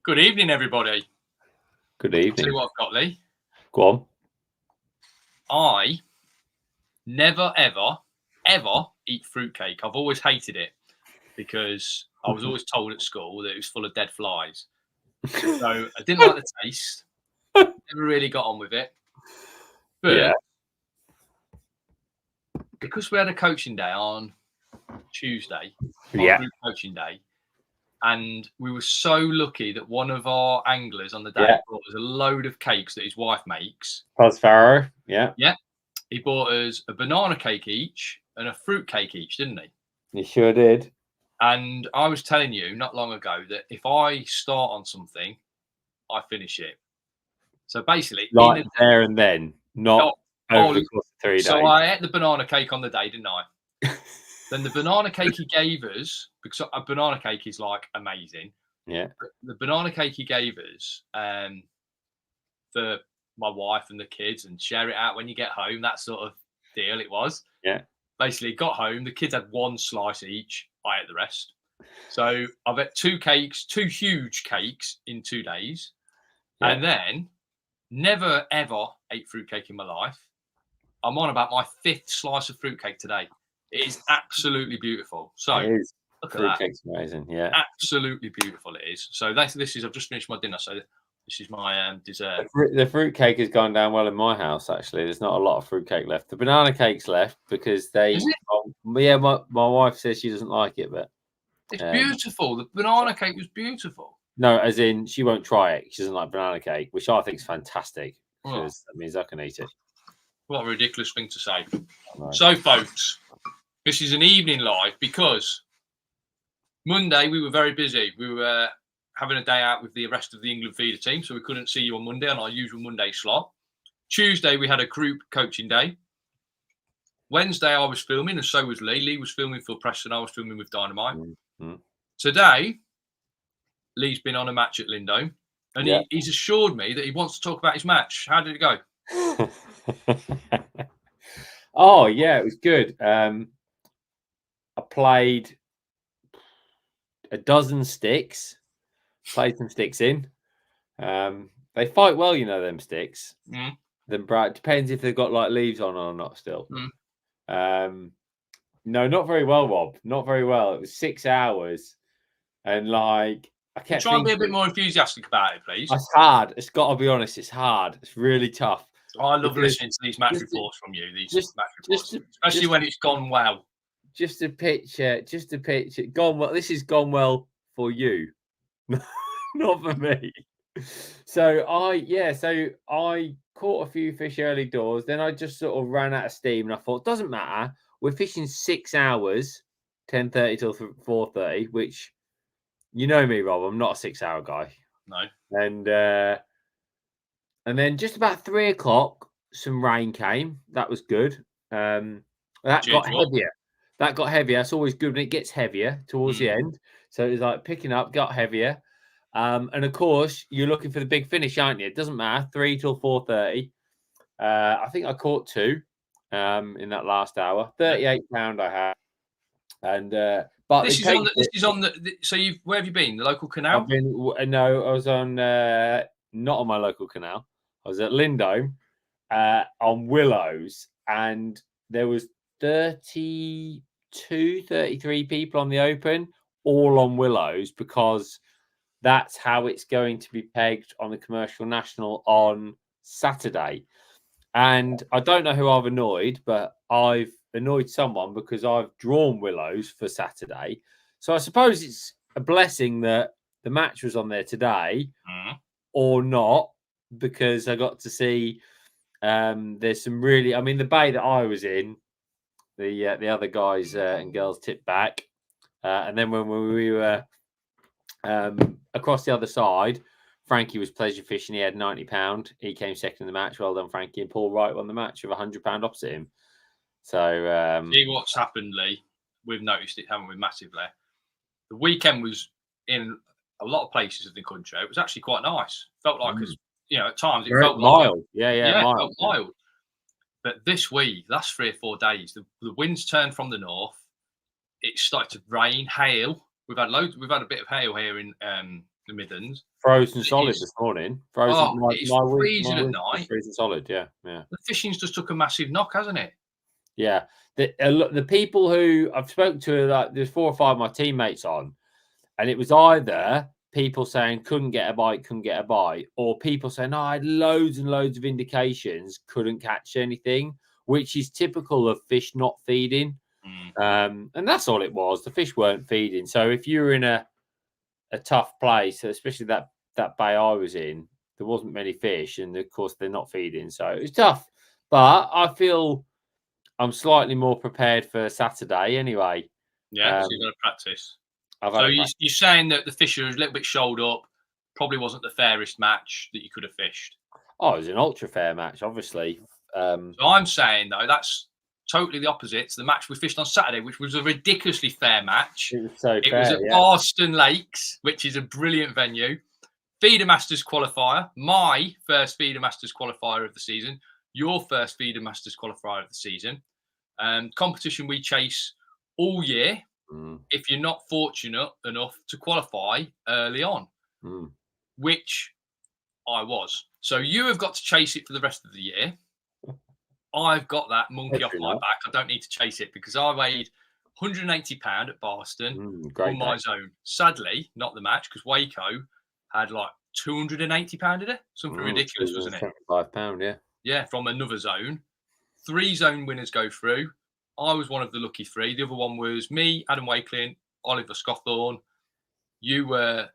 Good evening, everybody. Good I'll tell evening. you what I've got, Lee. Go on. I never, ever eat fruitcake. I've always hated it because I was always told at school that it was full of dead flies. So I didn't like the taste. Never really got on with it. But Yeah. because we had a coaching day on Tuesday, Yeah. group coaching day, and we were so lucky that one of our anglers on the day Yeah. brought us a load of cakes that his wife makes. Farrow. Yeah. Yeah. He bought us a banana cake each and a fruit cake each, didn't he? You sure did. And I was telling you not long ago that if I start on something, I finish it. So basically, Like there and then, not over the course of 3 days. So I ate the banana cake on the day, didn't I? Then the banana cake he gave us, because a banana cake is like amazing. Yeah. The banana cake he gave us for my wife and the kids and share it out when you get home, that sort of deal it was. Yeah. Basically, got home, the kids had one slice each. I ate the rest. So I've had two huge cakes in 2 days. Yeah. And then never, ever ate fruitcake in my life. I'm on about my 5th slice of fruitcake today. It is absolutely beautiful. So it is. Look at that. Fruitcake's amazing. Yeah. Absolutely beautiful it is. So this is, I've just finished my dinner. So this is my dessert. The fruitcake has gone down well in my house, actually. There's not a lot of fruitcake left. The banana cake's left because they... Is it? Yeah, my wife says she doesn't like it, but... It's beautiful. The banana cake was beautiful. No, as in she won't try it. She doesn't like banana cake, which I think is fantastic because that means I can eat it. What a ridiculous thing to say. So, folks, this is an evening live because Monday we were very busy. We were having a day out with the rest of the England feeder team, so we couldn't see you on Monday on our usual Monday slot. Tuesday we had a group coaching day. Wednesday I was filming, and so was Lee. Lee was filming for Preston. I was filming with Dynamite. Mm-hmm. Today, Lee's been on a match at Lindome, and he's assured me that he wants to talk about his match. How did it go? Oh, yeah, it was good. I played a dozen sticks, played some sticks in. They fight well, you know, them sticks. Mm. Then depends if they've got like leaves on or not still. Mm. No, not very well, Rob. Not very well. It was 6 hours. And like I kept trying to be a bit more enthusiastic about it, please. It's hard. It's got to be honest. It's hard. It's really tough. I love listening to these match reports from you. Especially when it's gone well. Just a picture. Gone well. This has gone well for you, not for me. So I caught a few fish early doors. Then I just sort of ran out of steam, and I thought, doesn't matter. We're fishing 6 hours, 10:30 till 4:30, which you know me, Rob. I'm not a 6-hour guy. No. And then just about 3 o'clock, some rain came. That was good. That got heavier. That's always good when it gets heavier towards the end. So it was like picking up, got heavier. And of course, you're looking for the big finish, aren't you? It doesn't matter. 3 till 4:30. I think I caught 2 in that last hour. 38 pound I had. And but this is on the. So where have you been? The local canal? I was on not on my local canal. I was at Lindome on Willows, and there was 33 people on the open, all on Willows, because that's how it's going to be pegged on the Commercial National on Saturday. And I don't know who I've annoyed, but I've annoyed someone because I've drawn Willows for Saturday. So I suppose it's a blessing that the match was on there today or not, because I got to see there's some really, I mean, the bay that I was in, the other guys and girls tipped back. And then when we were across the other side, Frankie was pleasure fishing. He had £90. He came second in the match. Well done, Frankie. And Paul Wright won the match with £100 opposite him. So see what's happened, Lee. We've noticed it, haven't we, massively? The weekend was in a lot of places of the country. It was actually quite nice. Felt like, at times it felt mild. Mild. It felt mild. But this week, last 3 or 4 days, the winds turned from the north. It started to rain, hail. We've had a bit of hail here in the Midlands. Frozen solid this morning. Frozen. It's my freezing at winter was night. freezing solid. Yeah, yeah. The fishing's just took a massive knock, hasn't it? Yeah. The people who I've spoken to, like there's 4 or 5 of my teammates on, and it was either people saying couldn't get a bite, or people saying, I had loads and loads of indications, couldn't catch anything, which is typical of fish not feeding. And that's all it was. The fish weren't feeding. So if you were in a tough place, especially that bay I was in, there wasn't many fish, and of course they're not feeding, so it's tough. But I feel I'm slightly more prepared for Saturday anyway. Yeah, so you've got to practice. So you're saying that the fish are a little bit shouldered up, probably wasn't the fairest match that you could have fished. Oh, it was an ultra fair match, obviously. So I'm saying though that's totally the opposite to the match we fished on Saturday, which was a ridiculously fair match. It was so fair. It was at Barston Lakes, which is a brilliant venue. Feeder Masters qualifier, my first Feeder Masters qualifier of the season, your first Feeder Masters qualifier of the season. Competition we chase all year if you're not fortunate enough to qualify early on, which I was. So you have got to chase it for the rest of the year. I've got that monkey off my back. I don't need to chase it because I weighed 180 pound at Barston on my zone. Sadly, not the match because Waco had like 280 pound in it. Something ridiculous, wasn't it? 75 pound, yeah. Yeah, from another zone. 3 zone winners go through. I was one of the lucky 3. The other one was me, Adam Wakelin, Oliver Scotthorne. You were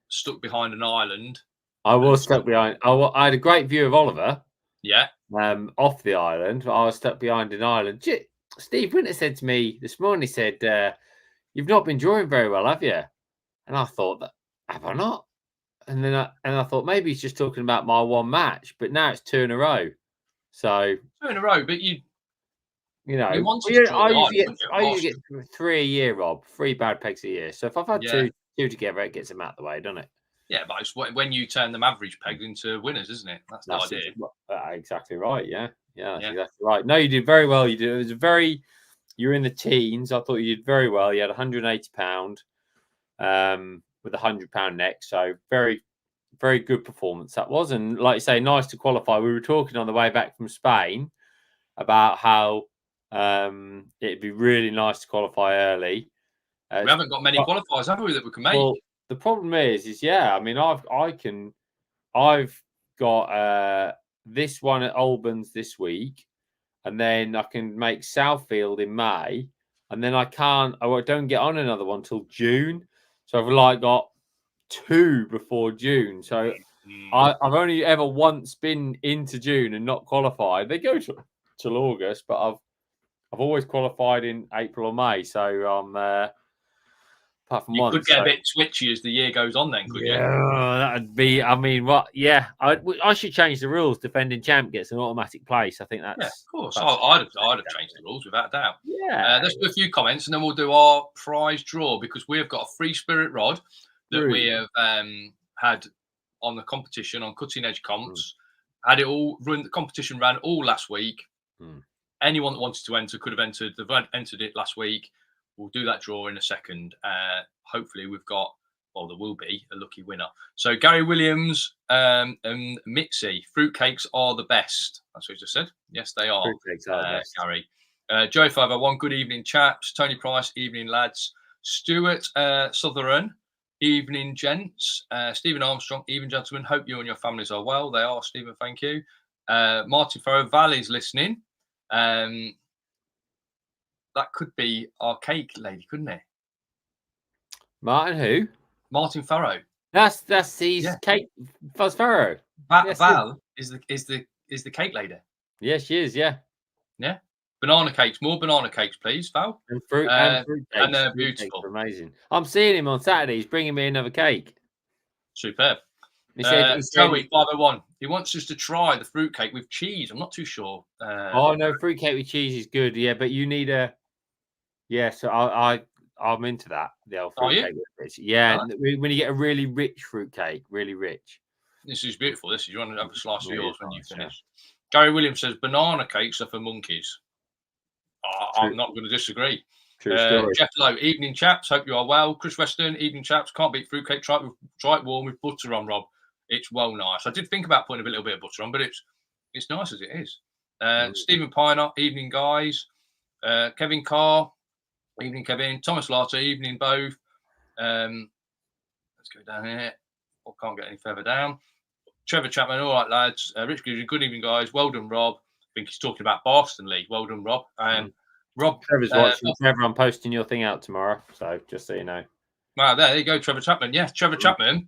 stuck behind an island. I was stuck behind. I had a great view of Oliver. Yeah. Off the island. I was stuck behind an island. Steve Winter said to me this morning, he said, you've not been drawing very well, have you? And I thought, that have I not? And then I thought maybe he's just talking about my one match, but now it's 2 in a row. So 2 in a row, but you know, I usually get 3 a year, Rob. 3 bad pegs a year. So if I've had two together, it gets them out of the way, doesn't it? Yeah, but it's when you turn them average pegs into winners, isn't it? That's the idea. Exactly right. Yeah, that's exactly right. No, you did very well. You did. It was you're in the teens. I thought you did very well. You had 180 pound, with a 100 pound neck. So very, very good performance that was. And like you say, nice to qualify. We were talking on the way back from Spain about how it'd be really nice to qualify early. We haven't got many qualifiers, have we, that we can make? Well, the problem is I mean, I've got this one at Albans this week, and then I can make Southfield in May, and then I don't get on another one till June. So I've like got 2 before June. So I've only ever once been into June and not qualified. They go till August, but I've always qualified in April or May. So I'm apart from you could get a bit twitchy as the year goes on, then, could you? Yeah, that'd be. I mean, what? Yeah, I should change the rules. Defending champ gets an automatic place. I think that's. Yeah, of course. I'd have changed the rules without a doubt. Yeah. Let's do a few comments and then we'll do our prize draw because we have got a Freespirit rod that we have had on the competition on Cutting Edge Comps. Had it all run. The competition ran all last week. Anyone that wanted to enter could have entered. They've entered it last week. We'll do that draw in a second. Hopefully there will be a lucky winner. So Gary Williams and Mitzi, fruitcakes are the best. That's what he just said. Yes, they are. Fruitcakes are the best. Gary. Joe 501, good evening, chaps. Tony Price, evening, lads. Stuart Southern, evening, gents. Stephen Armstrong, evening, gentlemen. Hope you and your families are well. They are, Stephen, thank you. Martin Farrow, Valley's listening. That could be our cake lady, couldn't it? Martin who? Martin Farrow. That's his cake. Fuzz Farrow. Val is the cake lady. Yeah, she is. Yeah. Banana cakes. More banana cakes, please, Val. And fruit cakes. And they're beautiful. Amazing. I'm seeing him on Saturday. He's bringing me another cake. Superb. He said, Joey 501. He wants us to try the fruit cake with cheese. I'm not too sure. No, fruit cake with cheese is good. Yeah, but you need a. Yeah, so I'm into that. The old fruit cake. Yeah, when you get a really rich fruit cake, really rich. This is beautiful. This is you want to have a slice of yours when you finish. Gary Williams says banana cakes are for monkeys. I'm not going to disagree. True story. Jeff Lowe, evening chaps. Hope you are well. Chris Weston, evening chaps. Can't beat fruitcake. Try it warm with butter on, Rob. It's well nice. I did think about putting a little bit of butter on, but it's nice as it is. Stephen Piner, evening guys. Kevin Carr, evening Kevin. Thomas Larter, evening both. Let's go down here. I can't get any further down. Trevor Chapman, all right, lads. Rich Goody, good evening, guys. Well done, Rob. I think he's talking about Boston League. Well done, Rob. Rob, Trevor's watching. Trevor, I'm posting your thing out tomorrow, so just so you know. Wow, there you go, Trevor Chapman. Yes, Trevor Chapman,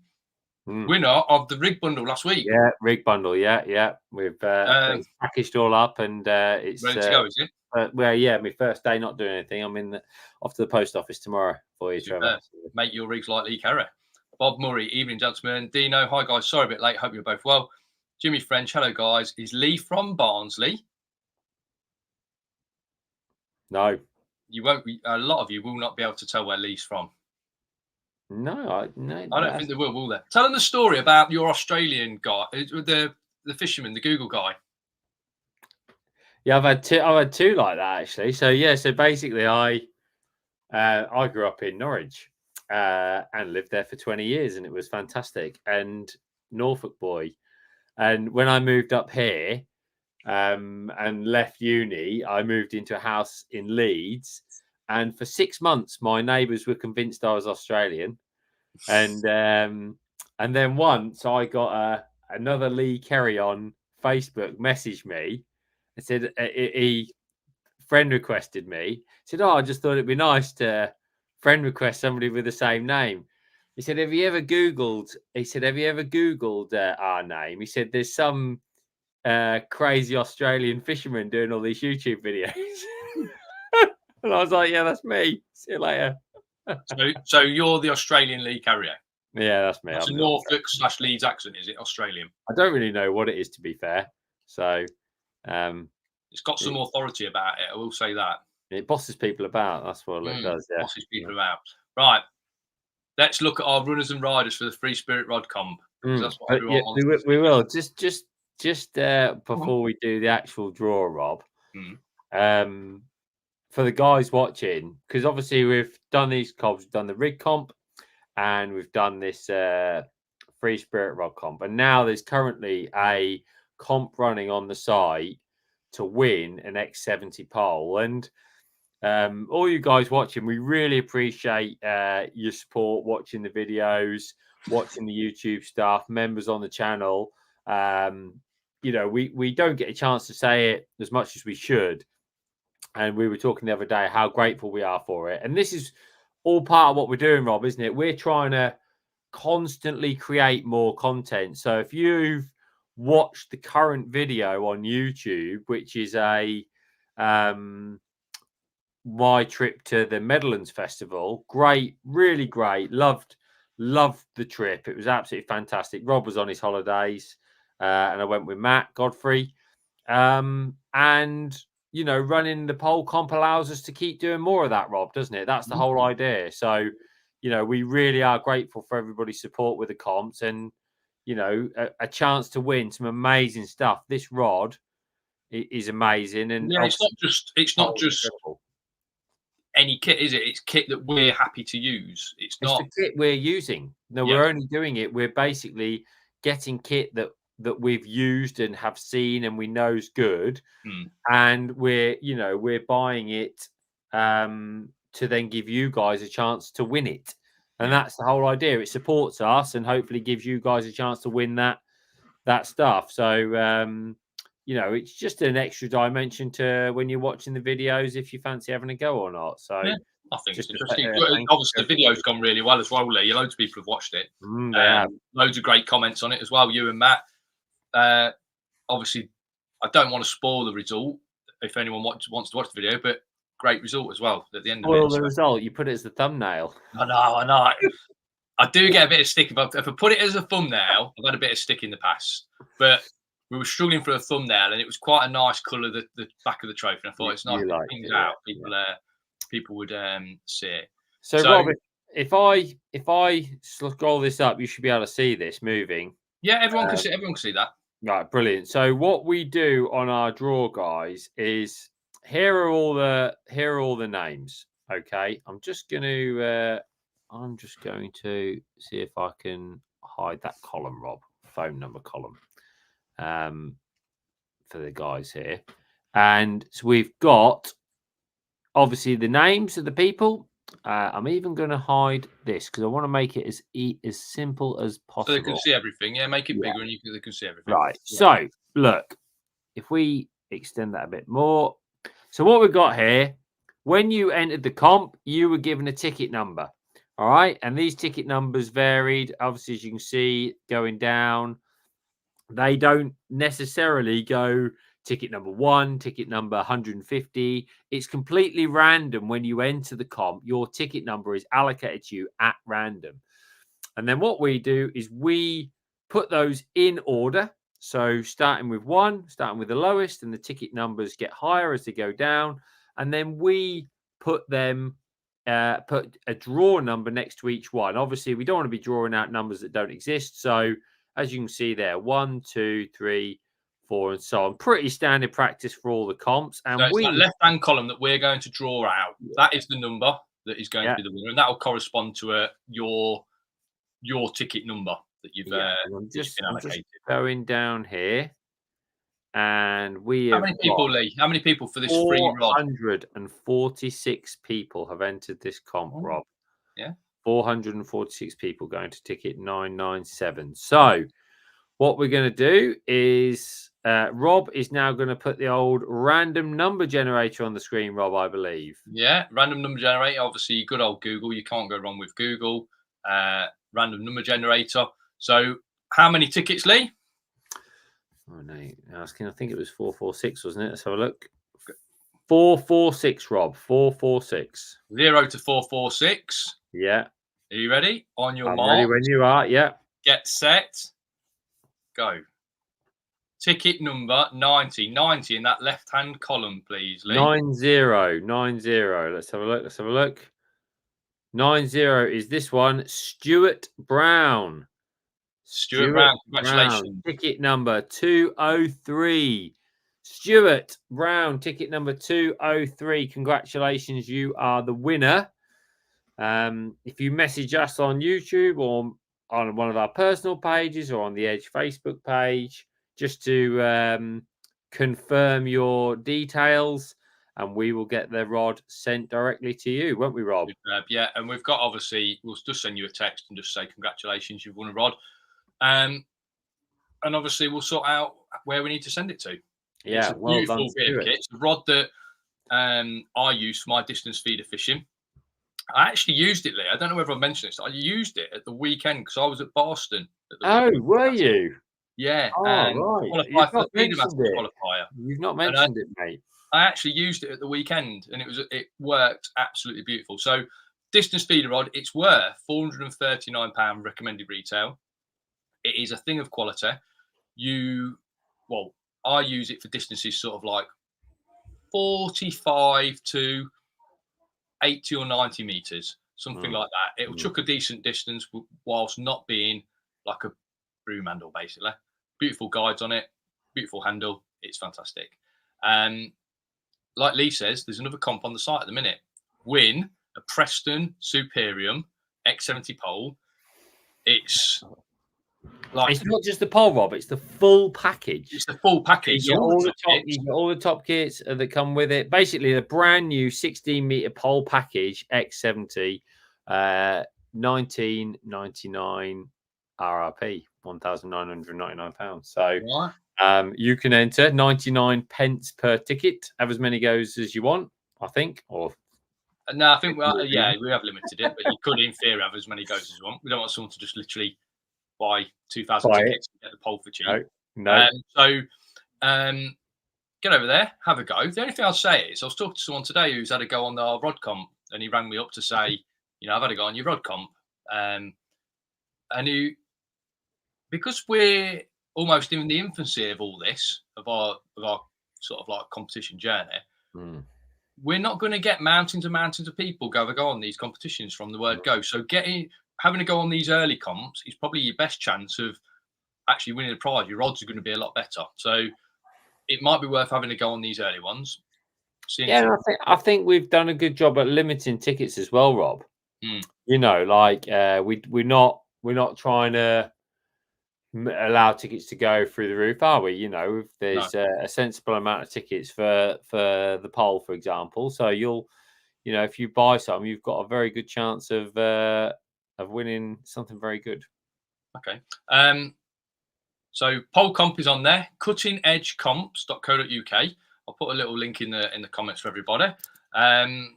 winner of the rig bundle last week. Yeah, rig bundle. Yeah. We've packaged all up, and it's ready to go, is it? Well, yeah, my first day not doing anything. I'm off to the post office tomorrow for you, Trevor. Make your rigs like Lee Carey. Bob Murray, evening, gentlemen. Dino, hi guys. Sorry a bit late. Hope you're both well. Jimmy French, hello guys. Is Lee from Barnsley? No. You won't. A lot of you will not be able to tell where Lee's from. No, I don't think they will they? Tell them the story about your Australian guy, the fisherman, the Google guy. Yeah, I've had two like that actually. So basically, I grew up in Norwich and lived there for 20 years, and it was fantastic. And Norfolk boy, and when I moved up here and left uni, I moved into a house in Leeds, and for 6 months, my neighbours were convinced I was Australian, and then once I got another Lee Kerry on Facebook messaged me and said he friend requested me. Said, "Oh, I just thought it'd be nice to friend request somebody with the same name." He said, "Have you ever Googled?" He said, "Have you ever Googled our name?" He said, "There's some crazy Australian fisherman doing all these YouTube videos." And I was like, "Yeah, that's me. See you later." So you're the Australian Lee Carrier. Yeah, that's me. It's a Norfolk/Leeds accent, is it? Australian. I don't really know what it is, to be fair. So it's got some authority about it. I will say that. It bosses people about. That's what it does. Yeah. Bosses people about. Right. Let's look at our runners and riders for the Freespirit Rod Comp. That's what everyone wants. We will. Just before we do the actual draw, Rob. For the guys watching, because obviously we've done these comps, we've done the rig comp, and we've done this Freespirit Rod comp, and now there's currently a comp running on the site to win an X70 pole. And all you guys watching, we really appreciate your support, watching the videos, watching the YouTube stuff, members on the channel. We don't get a chance to say it as much as we should. And we were talking the other day how grateful we are for it. And this is all part of what we're doing, Rob, isn't it? We're trying to constantly create more content. So if you've watched the current video on YouTube, which is my trip to the Meadowlands Festival, great, really great. Loved the trip. It was absolutely fantastic. Rob was on his holidays, and I went with Matt Godfrey. And running the pole comp allows us to keep doing more of that, Rob, doesn't it? That's the whole idea. So, we really are grateful for everybody's support with the comps, and a chance to win some amazing stuff. This rod is amazing, and yeah, it's not just any kit, is it? It's kit that we're happy to use. It's not the kit we're using. No, we're only doing it. We're basically getting kit that we've used and have seen and we know is good, and we're buying it to then give you guys a chance to win it. And that's the whole idea. It supports us and hopefully gives you guys a chance to win that stuff. So it's just an extra dimension to when you're watching the videos, if you fancy having a go or not. So I think it's interesting. Obviously, the video's gone really well as well, Lee. Loads of people have watched it. Loads of great comments on it as well. You and Matt. Obviously, I don't want to spoil the result if anyone wants to watch the video, but great result as well at the end of it. The result, you put it as the thumbnail. I know. I do get a bit of stick if I put it as a thumbnail. I've had a bit of stick in the past, but we were struggling for a thumbnail, and it was quite a nice colour, the back of the trophy. And I thought it's nice to things out. People would see it. So Robert, if I scroll this up, you should be able to see this moving. Yeah, everyone can see. Everyone can see that. Right, brilliant. So what we do on our draw, guys, is here are all the names. Okay, I'm just going to see if I can hide that column, Rob, phone number column, for the guys here. And so we've got obviously the names of the people. I'm even going to hide this because I want to make it as simple as possible. So they can see everything. Yeah, make it bigger and they can see everything. Right. Yeah. So look, if we extend that a bit more. So what we've got here, when you entered the comp, you were given a ticket number. All right. And these ticket numbers varied. Obviously, as you can see, going down. They don't necessarily go ticket number 1, ticket number 150. It's completely random when you enter the comp. Your ticket number is allocated to you at random. And then what we do is we put those in order. So starting with 1, starting with the lowest, and the ticket numbers get higher as they go down. And then we put them, put a draw number next to each one. Obviously, we don't want to be drawing out numbers that don't exist. So as you can see there, 1, 2, 3, 4, and so on. Pretty standard practice for all the comps. And so it's that left-hand column that we're going to draw out. That is the number that is going to be the winner, and that will correspond to your ticket number that you've I'm just going down here, and we how many people, Lee? How many people for this free rod? 446 people have entered this comp, Rob. Yeah, 446 people going to ticket 997. So what we're going to do is Rob is now going to put the old random number generator on the screen, Rob, I believe. Yeah, random number generator. Obviously, good old Google. You can't go wrong with Google. Random number generator. So how many tickets, Lee? Oh, no. Asking, I think it was 446, wasn't it? Let's have a look. 446, Rob. 446. 0 to 446. Yeah. Are you ready? On your mark. Ready when you are. Yeah. Get set. Go. Ticket number 90. 90 in that left-hand column, please, Lee. 90. 90. Let's have a look. Let's have a look. 90 is this one. Stuart Brown. Stuart Brown, congratulations. Ticket number 203. Stuart Brown, ticket number 203. Congratulations. You are the winner. If you message us on YouTube or on one of our personal pages or on the Edge Facebook page, just to confirm your details, and we will get the rod sent directly to you, won't we, Rob? Yeah, and we've got, obviously, we'll just send you a text and just say, congratulations, you've won a rod. And obviously, we'll sort out where we need to send it to. Yeah, it's a beautiful bit of kit. It's a rod that I use for my distance feeder fishing. I actually used it, Lee. I don't know whether I mentioned this. I used it at the weekend because I was at Boston. Were you? Yeah. Right. You've not mentioned it. Qualifier. You've not mentioned it, mate. I actually used it at the weekend, and it worked absolutely beautiful. So, distance feeder rod, it's worth £439 recommended retail. It is a thing of quality. I use it for distances sort of like 45 to 80 or 90 meters, something like that. It'll chuck a decent distance whilst not being like a broom handle, basically. Beautiful guides on it, beautiful handle. It's fantastic. Like Lee says, there's another comp on the site at the minute. Win a Preston Superium X70 pole. It's not just the pole, Rob. It's the full package. It's the full package. You get all the top kits that come with it. Basically, the brand new 16-meter pole package X70, £19.99 RRP, £1,999. So you can enter 99 pence per ticket. Have as many goes as you want, I think. Or no, I think we have limited it, but you could in theory have as many goes as you want. We don't want someone to just literally buy 2,000 tickets and get the pole for cheap. No. Get over there, have a go. The only thing I'll say is I was talking to someone today who's had a go on our rod comp, and he rang me up to say, I've had a go on your rod comp. And because we're almost in the infancy of all this, of our sort of like competition journey, we're not going to get mountains and mountains of people go on these competitions from the word go. So having a go on these early comps is probably your best chance of actually winning the prize. Your odds are going to be a lot better. So it might be worth having a go on these early ones. seeing. Yeah, and I think we've done a good job at limiting tickets as well, Rob. Mm. You know, like we're not trying to allow tickets to go through the roof, are we? You know, if there's a sensible amount of tickets for the poll, for example. So you'll, you know, if you buy some, you've got a very good chance of winning something very good. Okay. So poll comp is on there, cuttingedgecomps.co.uk. I'll put a little link in the comments for everybody. And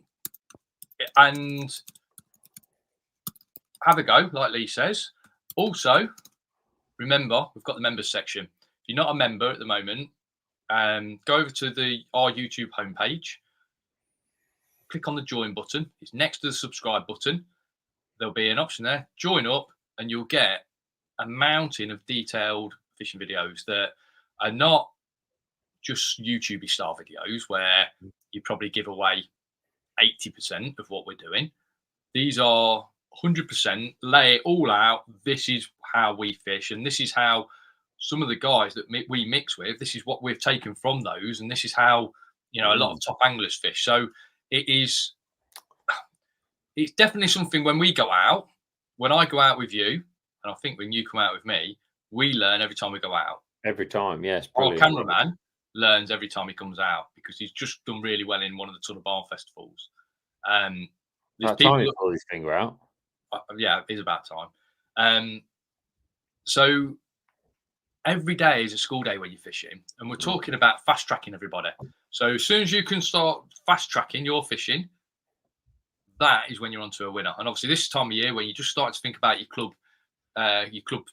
have a go, like Lee says. Also, remember, we've got the members section. If you're not a member at the moment, go over to our YouTube homepage. Click on the join button. It's next to the subscribe button. There'll be an option there. Join up, and you'll get a mountain of detailed fishing videos that are not just YouTube style videos where you probably give away 80% of what we're doing. These are 100%, lay it all out. This is how we fish, and this is how some of the guys that we mix with, this is what we've taken from those, and this is how, you know, a lot of top anglers fish. So it's definitely something when we go out, when I go out with you, and I think when you come out with me, we learn every time we go out. Every time, yes. Our cameraman learns every time he comes out because he's just done really well in one of the Tunnel Barn festivals. There's time to pull his finger out. Yeah, it is about time. So every day is a school day when you're fishing, and we're talking about fast tracking everybody. So as soon as you can start fast tracking your fishing, that is when you're onto a winner. And obviously this time of year when you just start to think about your club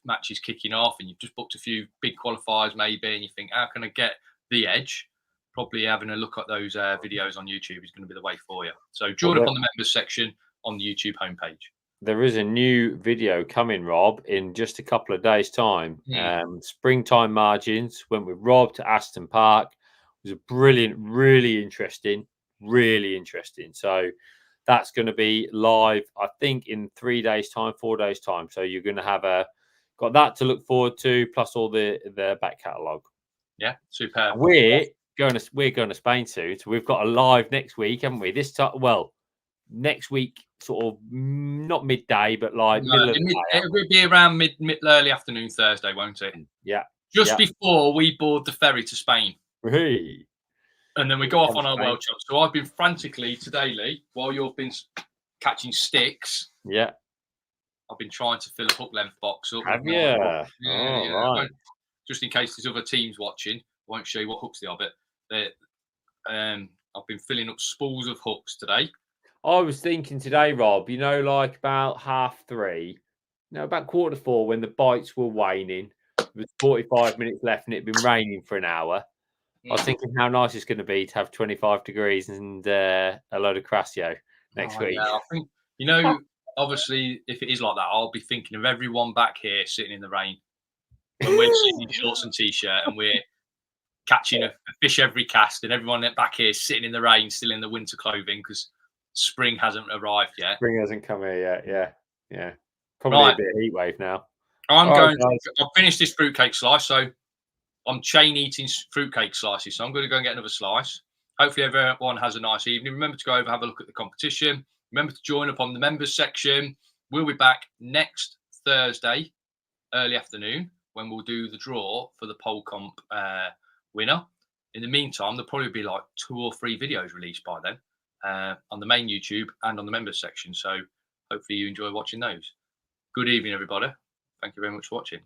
matches kicking off, and you've just booked a few big qualifiers maybe, and you think, how can I get the edge? Probably having a look at those videos on YouTube is going to be the way for you. So join up on the members section on the YouTube homepage. There is a new video coming, Rob, in just a couple of days' time. Springtime margins. Went with Rob to Aston Park. It was a brilliant, really interesting. So that's going to be live, I think, in 3 days' time, 4 days' time. So you're going to have got that to look forward to, plus all the back catalogue. Yeah, superb. We're going to Spain soon, so we've got a live next week, haven't we? This time, well, next week, sort of not midday, but like middle of the day. It will be around mid early afternoon Thursday, won't it? Yeah. Just before we board the ferry to Spain. Hey. And then we go off on our World Champs. So I've been frantically today, Lee, while you've been catching sticks. Yeah. I've been trying to fill a hook length box up. Have you? Right. Just in case there's other teams watching, I won't show you what hooks they are, but I've been filling up spools of hooks today. I was thinking today, Rob, you know, like about 3:30, about 3:45 when the bites were waning, with 45 minutes left and it'd been raining for an hour. I was thinking how nice it's going to be to have 25 degrees and a load of Crassio next week. Yeah, I think, you know, obviously, if it is like that, I'll be thinking of everyone back here sitting in the rain when we're sitting in shorts and t-shirt and we're catching a fish every cast, and everyone back here sitting in the rain, still in the winter clothing because spring hasn't arrived yet. Spring hasn't come here yet. Yeah. Probably a bit of heat wave now. I've finished this fruitcake slice, so I'm chain eating fruitcake slices, so I'm going to go and get another slice. Hopefully everyone has a nice evening. Remember to go over, have a look at the competition. Remember to join up on the members section. We'll be back next Thursday, early afternoon, when we'll do the draw for the pole comp winner. In the meantime, there'll probably be like 2 or 3 videos released by then on the main YouTube and on the members section. So hopefully you enjoy watching those. Good evening, everybody. Thank you very much for watching.